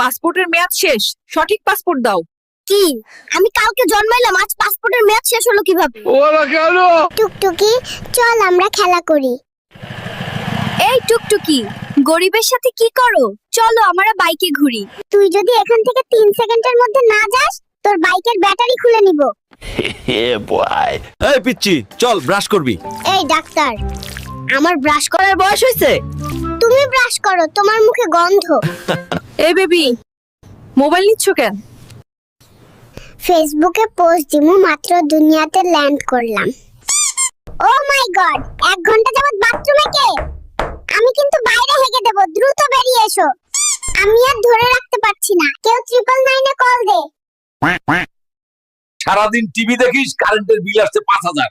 পাসপোর্টের মেয়াদ শেষ, সঠিক পাসপোর্ট দাও। কি? আমি কালকে জন্মাইলাম, আজ পাসপোর্টের মেয়াদ শেষ হলো কিভাবে? ওরা কেন? টুকটুকি, চল আমরা খেলা করি। এই টুকটুকি, গরিবের সাথে কি করো? চলো আমরা বাইকে ঘুরি। তুই যদি এখান থেকে 3 সেকেন্ডের মধ্যে না যাস, তোর বাইকের ব্যাটারি খুলে নিব। এই পিচ্চি, চল ব্রাশ করবি। এই ডাক্তার, আমার ব্রাশ করার বয়স হয়েছে? তুমি ব্রাশ করো, তোমার মুখে গন্ধ। এই বেবি, মোবাইল নিচ্ছ কেন? ফেসবুকে পোস্ট দিমু, মাত্র দুনিয়াতে ল্যান্ড করলাম। ও মাই গড, 1 ঘন্টা যাবত বাথরুমে কে? আমি কিন্তু বাইরে হেগে দেব, দ্রুত বেরিয়ে এসো। আমি আর ধরে রাখতে পারছি না, কেউ 999 এ কল দে। সারাদিন টিভি দেখিস, কারেন্টের বিল আসছে 5000।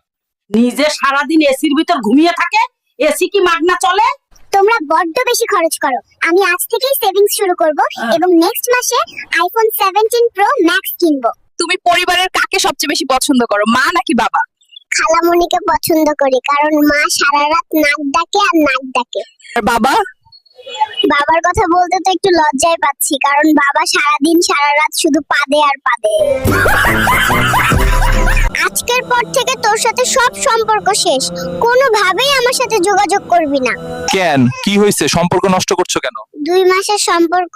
নিজে সারাদিন এসির ভিতর ঘুমিয়ে থাকে, এসি কি মাগনা চলে? তোমরা বড্ড বেশি খরচ করো। আমি আজ থেকেই সেভিংস শুরু করব এবং নেক্সট মাসে আইফোন 17 প্রো ম্যাক্স কিনবো। তুমি পরিবারের কাকে সবচেয়ে বেশি পছন্দ করো, মা নাকি বাবা? খালামণিকে পছন্দ করি, কারণ মা সারা রাত নাক ডাকে আর নাক ডাকে। আর বাবা? বাবার কথা বলতে তো একটু লজ্জায় পাচ্ছি, কারণ বাবা সারাদিন সারা রাত শুধু পাদে আর পাদে। আজকের পর থেকে তোর সাথে সব সম্পর্ক শেষ, কোনোভাবেই আমার সাথে যোগাযোগ করবি না। কেন, কি হয়েছে? সম্পর্ক নষ্ট করছো কেন? 2 মাসের সম্পর্ক,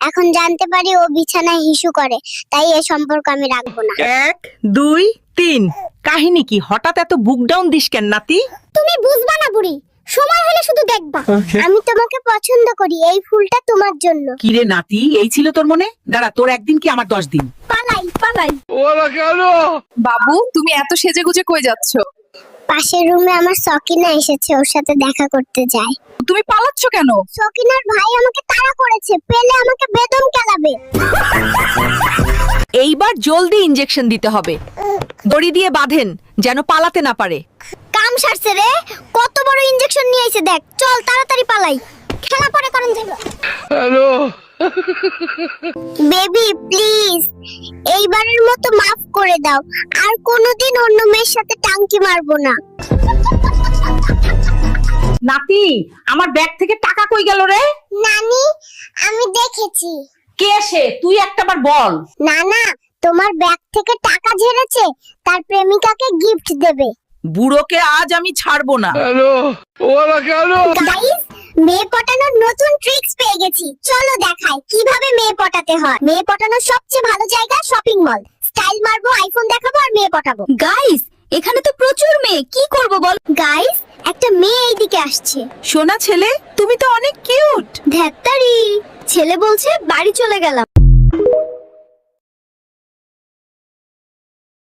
এখন জানতে পারি ও বিছানায় হিসু করে, তাই এই সম্পর্ক আমি রাখবো না। 1 2 3। কাহিনী কি? হঠাৎ এত বুক ডাউন দিস কেন নাতি? তুমি বুঝবা না বুড়ি, সময় হলে শুধু দেখবা। আমি তোমাকে পছন্দ করি, এই ফুলটা তোমার জন্য। কি রে নাতি, এই ছিল তোর মনে? দাঁড়া, তোর একদিন কি আমার 10 দিন। পালাই পালাই। ওরা কেন? বাবু, তুমি এত সেজেগুজে কই যাচ্ছ? পাশের রুমে আমার সকিনা এসেছে, ওর সাথে দেখা করতে যাই। তুমি পালাচ্ছ কেন? সকিনার ভাই আমাকে তাড়া করেছে, পেলে আমাকে বেদম কেলাবে। এইবার জলদি ইনজেকশন দিতে হবে, দড়ি দিয়ে বাঁধেন যেন পালাতে না পারে। কাম সারছে রে, কত বড় ইনজেকশন নিয়ে আইছে দেখ। চল তাড়াতাড়ি পালাই, খেলা পরে করেন যাইব। হ্যালো? বেবি প্লিজ, এইবারের মতো মাফ করে দাও, আর কোনোদিন অন্য মেয়ের সাথে টাঙ্কি মারবো না। নাতি, আমার ব্যাগ থেকে টাকা কই গেল রে? নানি, আমি দেখেছি। কে সে? তুই একটাবার বল। না না, তোমার ব্যাগ থেকে টাকা ঝেড়েছে, তার প্রেমিকাকে গিফট দেবে। বুড়োকে আজ আমি ছাড়বো না। হ্যালো? ওরা কেন? গাইস, মেয়ে পটানোর নতুন ট্রিক্স পেয়ে গেছি, চলো দেখাই কিভাবে মেয়ে পটাতে হয়। মেয়ে পটানোর সবচেয়ে ভালো জায়গা শপিং মল। স্টাইল মারবো, আইফোন দেখাবো আর মেয়ে পটাবো। গাইস, এখানে তো প্রচুর মেয়ে, কি করব বল? গাইস, একটা মেয়ে এইদিকে আসছে। সোনা ছেলে, তুমি তো অনেক কিউট। ধ্যাত্তারি, ছেলে বলছে বাড়ি চলে গেলাম।